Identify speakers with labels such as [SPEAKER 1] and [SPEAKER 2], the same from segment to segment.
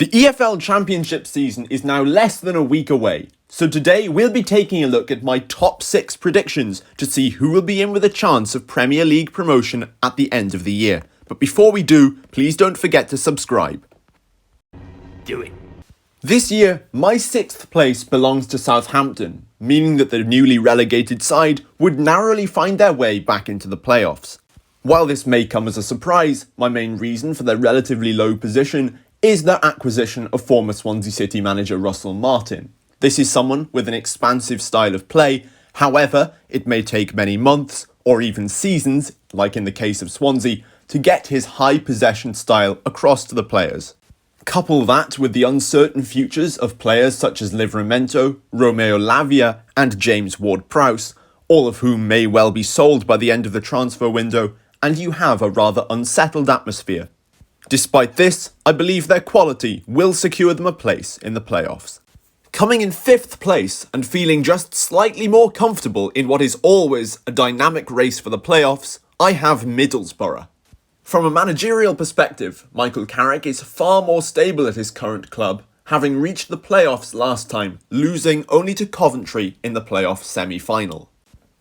[SPEAKER 1] The EFL Championship season is now less than a week away, so today we'll be taking a look at my top 6 predictions to see who will be in with a chance of Premier League promotion at the end of the year. But before we do, please don't forget to subscribe. Do it. This year, my 6th place belongs to Southampton, meaning that the newly relegated side would narrowly find their way back into the playoffs. While this may come as a surprise, my main reason for their relatively low position is their acquisition of former Swansea City manager Russell Martin. This is someone with an expansive style of play, however, it may take many months or even seasons, like in the case of Swansea, to get his high possession style across to the players. Couple that with the uncertain futures of players such as Livramento, Romeo Lavia and James Ward-Prowse, all of whom may well be sold by the end of the transfer window, and you have a rather unsettled atmosphere. Despite this, I believe their quality will secure them a place in the playoffs. Coming in 5th place and feeling just slightly more comfortable in what is always a dynamic race for the playoffs, I have Middlesbrough. From a managerial perspective, Michael Carrick is far more stable at his current club, having reached the playoffs last time, losing only to Coventry in the playoff semi-final.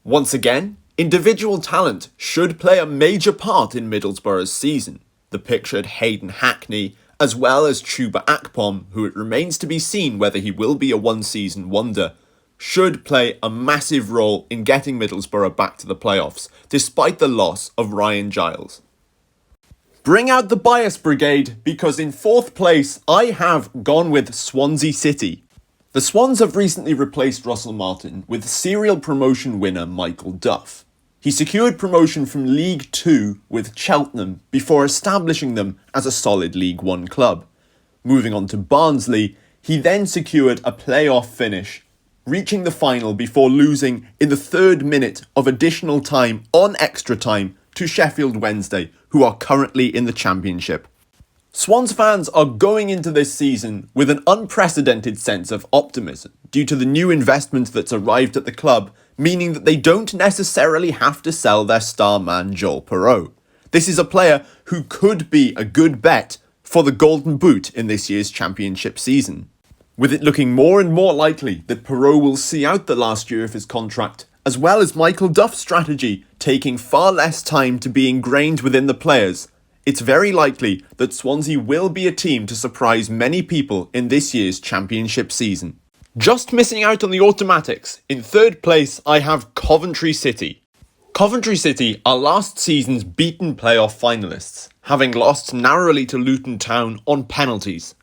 [SPEAKER 1] Once again, individual talent should play a major part in Middlesbrough's season. The pictured Hayden Hackney, as well as Chuba Akpom, who it remains to be seen whether he will be a one-season wonder, should play a massive role in getting Middlesbrough back to the playoffs, despite the loss of Ryan Giles. Bring out the bias brigade, because in 4th place I have gone with Swansea City. The Swans have recently replaced Russell Martin with serial promotion winner Michael Duff. He secured promotion from League 2 with Cheltenham before establishing them as a solid League 1 club. Moving on to Barnsley, he then secured a playoff finish, reaching the final before losing in the 3rd minute of additional time on extra time to Sheffield Wednesday, who are currently in the Championship. Swans fans are going into this season with an unprecedented sense of optimism due to the new investment that's arrived at the club, meaning that they don't necessarily have to sell their star man Joel Perreault. This is a player who could be a good bet for the Golden Boot in this year's Championship season, with it looking more and more likely that Perreault will see out the last year of his contract, as well as Michael Duff's strategy taking far less time to be ingrained within the players. It's very likely that Swansea will be a team to surprise many people in this year's Championship season. Just missing out on the automatics, in 3rd place I have Coventry City. Coventry City are last season's beaten playoff finalists, having lost narrowly to Luton Town on penalties.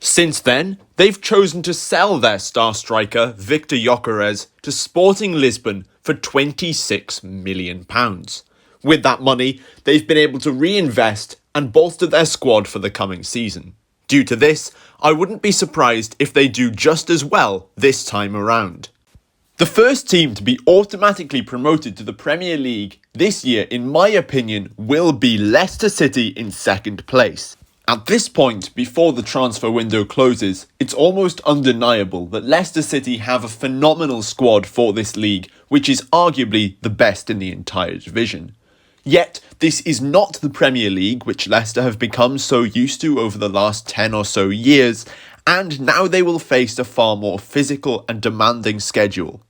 [SPEAKER 1] Since then, they've chosen to sell their star striker Victor Gyökeres to Sporting Lisbon for £26 million. With that money, they've been able to reinvest and bolster their squad for the coming season. Due to this, I wouldn't be surprised if they do just as well this time around. The first team to be automatically promoted to the Premier League this year, in my opinion, will be Leicester City in 2nd place. At this point, before the transfer window closes, it's almost undeniable that Leicester City have a phenomenal squad for this league, which is arguably the best in the entire division. Yet, this is not the Premier League which Leicester have become so used to over the last 10 or so years, and now they will face a far more physical and demanding schedule.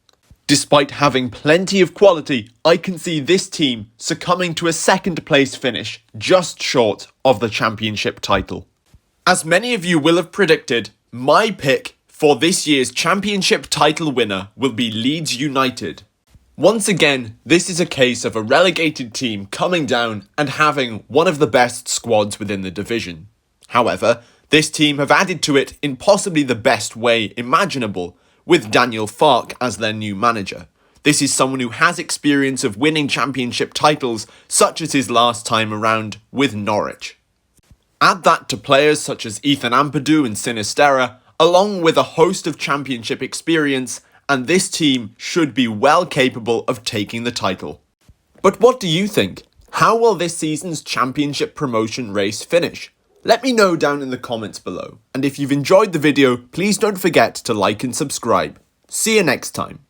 [SPEAKER 1] Despite having plenty of quality, I can see this team succumbing to a 2nd place finish, just short of the Championship title. As many of you will have predicted, my pick for this year's Championship title winner will be Leeds United. Once again, this is a case of a relegated team coming down and having one of the best squads within the division. However, this team have added to it in possibly the best way imaginable, with Daniel Farke as their new manager. This is someone who has experience of winning Championship titles, such as his last time around with Norwich. Add that to players such as Ethan Ampadu and Sinisterra, along with a host of Championship experience, and this team should be well capable of taking the title. But what do you think? How will this season's Championship promotion race finish? Let me know down in the comments below, and if you've enjoyed the video, please don't forget to like and subscribe. See you next time.